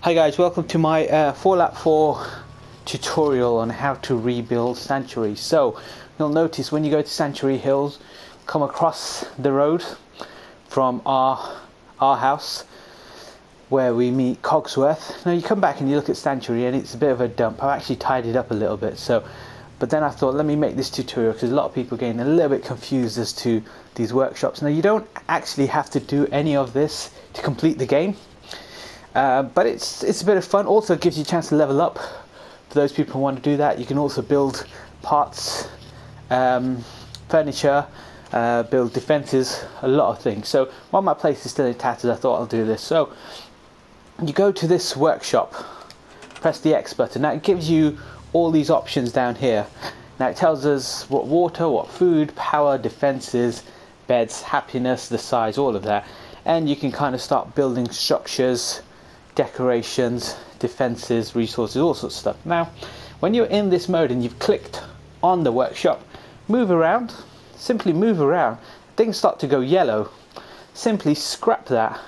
Hi guys, welcome to my Fallout 4 tutorial on how to rebuild Sanctuary. So you'll notice when you go to Sanctuary Hills, come across the road from our house where we meet Cogsworth. Now you come back and you look at Sanctuary and it's a bit of a dump. I've actually tidied up a little bit, but then I thought let me make this tutorial because a lot of people are getting a little bit confused as to these workshops. Now you don't actually have to do any of this to complete the game. But it's a bit of fun. Also it gives you a chance to level up for those people who want to do that. You can also build parts, furniture, build defences, a lot of things. So while my place is still in tatters, I thought I'll do this. So you go to this workshop, press the X button. Now it gives you all these options down here. Now it tells us what water, what food, power, defences, beds, happiness, the size, all of that. And you can kind of start building structures, decorations, defenses, resources, all sorts of stuff. Now when you're in this mode and you've clicked on the workshop, move around, simply move around, things start to go yellow, simply scrap that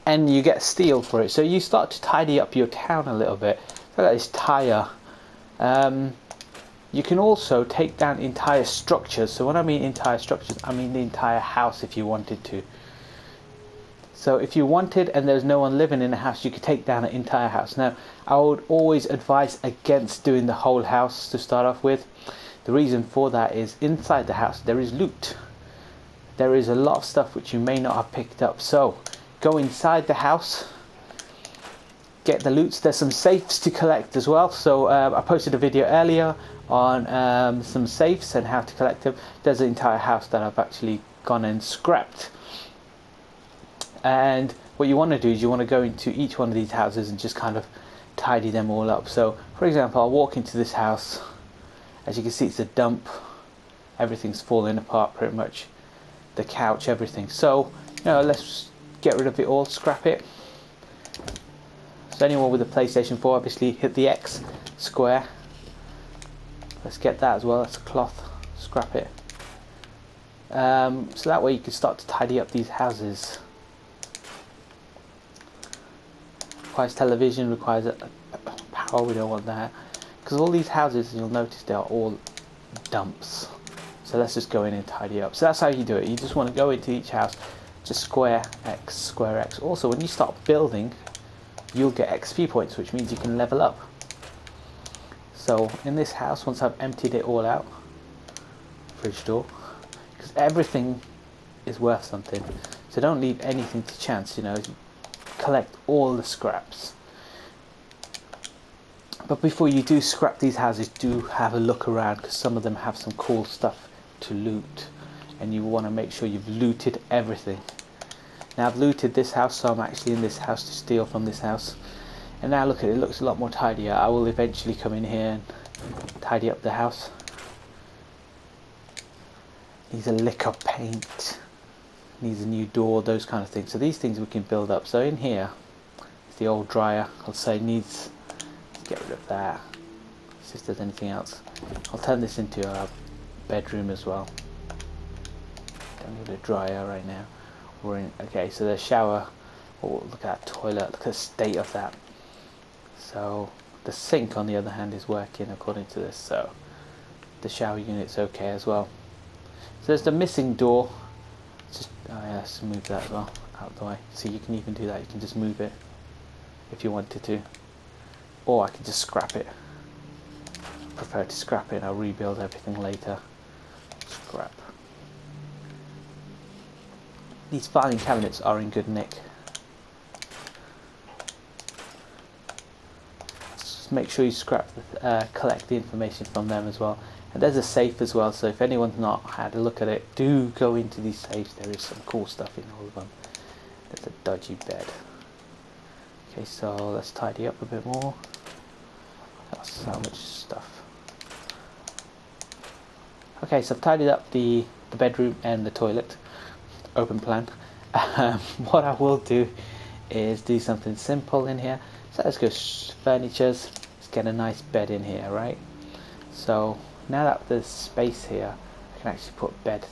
and you get steel for it. So you start to tidy up your town a little bit. Look at this tire. You can also take down entire structures. So when I mean entire structures, I mean the entire house if you wanted to. So if you wanted and there's no one living in the house, you could take down an entire house. Now, I would always advise against doing the whole house to start off with. The reason for that is inside the house there is loot. There is a lot of stuff which you may not have picked up. So go inside the house, get the loots. There's some safes to collect as well. So I posted a video earlier on some safes and how to collect them. There's an entire house that I've actually gone and scrapped. And what you want to do is you want to go into each one of these houses and just kind of tidy them all up. So for example, I'll walk into this house. As you can see, it's a dump. Everything's falling apart pretty much. The couch, everything. So let's get rid of it all, scrap it. So anyone with a PlayStation 4, obviously hit the X square. Let's get that as well. That's a cloth, scrap it. So that way you can start to tidy up these houses. Requires television, requires power, we don't want that. Because all these houses, you'll notice they are all dumps. So let's just go in and tidy up. So that's how you do it. You just want to go into each house, just square X, square X. Also, when you start building, you'll get XP points, which means you can level up. So in this house, once I've emptied it all out, fridge door, because everything is worth something. So don't leave anything to chance, collect all the scraps. But before you do scrap these houses, do have a look around because some of them have some cool stuff to loot and you want to make sure you've looted everything. Now I've looted this house, so I'm actually in this house to steal from this house. And now look at it, it looks a lot more tidier. I will eventually come in here and tidy up the house. Needs a lick of paint. Needs a new door, those kind of things. So these things we can build up. So in here is the old dryer. I'll say let's get rid of that. See if there's anything else. I'll turn this into a bedroom as well. Don't need a dryer right now. Okay, so the shower. Oh, look at that toilet. Look at the state of that. So the sink on the other hand is working according to this. So the shower unit's okay as well. So there's the missing door. Let's move that as well out of the way. So you can even do that. You can just move it if you wanted to, or I can just scrap it. I prefer to scrap it and I'll rebuild everything later. Scrap. These filing cabinets are in good nick. Just make sure you scrap collect the information from them as well. And there's a safe as well, so if anyone's not had a look at it, do go into these safes. There is some cool stuff in all of them. There's a dodgy bed. Okay, so let's tidy up a bit more. That's so much stuff. Okay, so I've tidied up the bedroom and the toilet. Open plan. What I will do is do something simple in here. So let's go furnitures. Let's get a nice bed in here, right? So now that there's space here, I can actually put a bed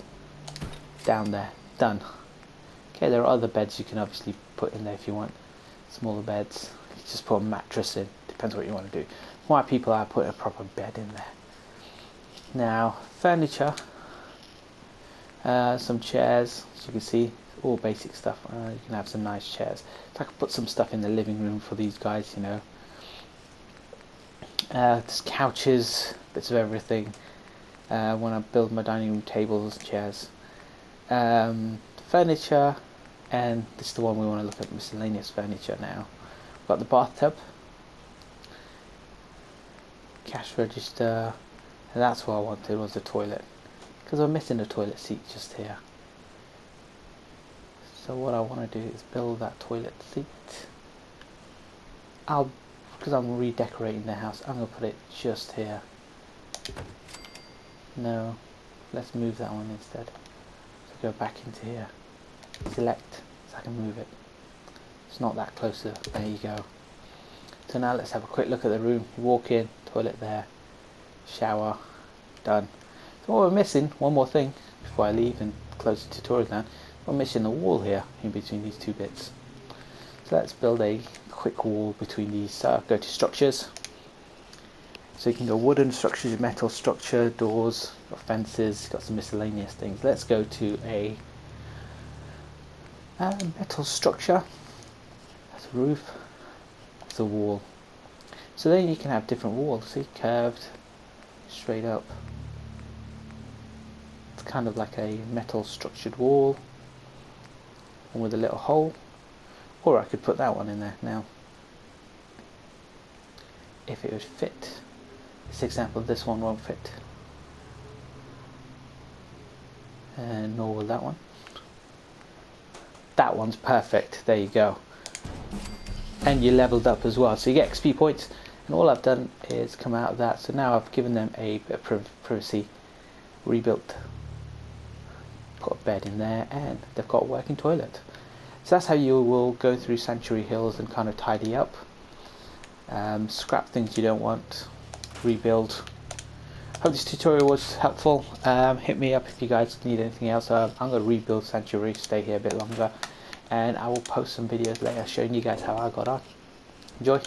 down there. Done. Okay, there are other beds you can obviously put in there if you want. smaller beds. You just put a mattress in, depends what you want to do. Why people are putting a proper bed in there. Now furniture, some chairs, as you can see, all basic stuff. You can have some nice chairs. So I could put some stuff in the living room for these guys, you know. There's couches, bits of everything. When I build my dining room tables, chairs, furniture, and this is the one we want to look at, miscellaneous furniture now. We've got the bathtub, cash register, and that's what I wanted, was the toilet, because I'm missing a toilet seat just here. So what I want to do is build that toilet seat. Because I'm redecorating the house, I'm going to put it just here. No, let's move that one instead. So go back into here, select, so I can move it. It's not that closer, there you go. So now let's have a quick look at the room. You walk in, toilet there, shower, done. So what we're missing, one more thing before I leave and close the tutorial down, we're missing a wall here in between these two bits. So let's build a quick wall between these. Go to structures. So you can go wooden structures, metal structure, doors, got fences, got some miscellaneous things. Let's go to a metal structure. That's a roof. That's a wall. So then you can have different walls. See, curved, straight up. It's kind of like a metal structured wall, one with a little hole. Or I could put that one in there now, if it would fit. This example, this one won't fit, and nor will that one. That one's perfect, there you go. And you leveled up as well, so you get XP points, and all I've done is come out of that. So now I've given them a bit of privacy, rebuilt, put a bed in there, and they've got a working toilet. So that's how you will go through Sanctuary Hills and kind of tidy up, scrap things you don't want, rebuild. Hope this tutorial was helpful. Hit me up if you guys need anything else. I'm going to rebuild Sanctuary, stay here a bit longer, and I will post some videos later showing you guys how I got on. Enjoy.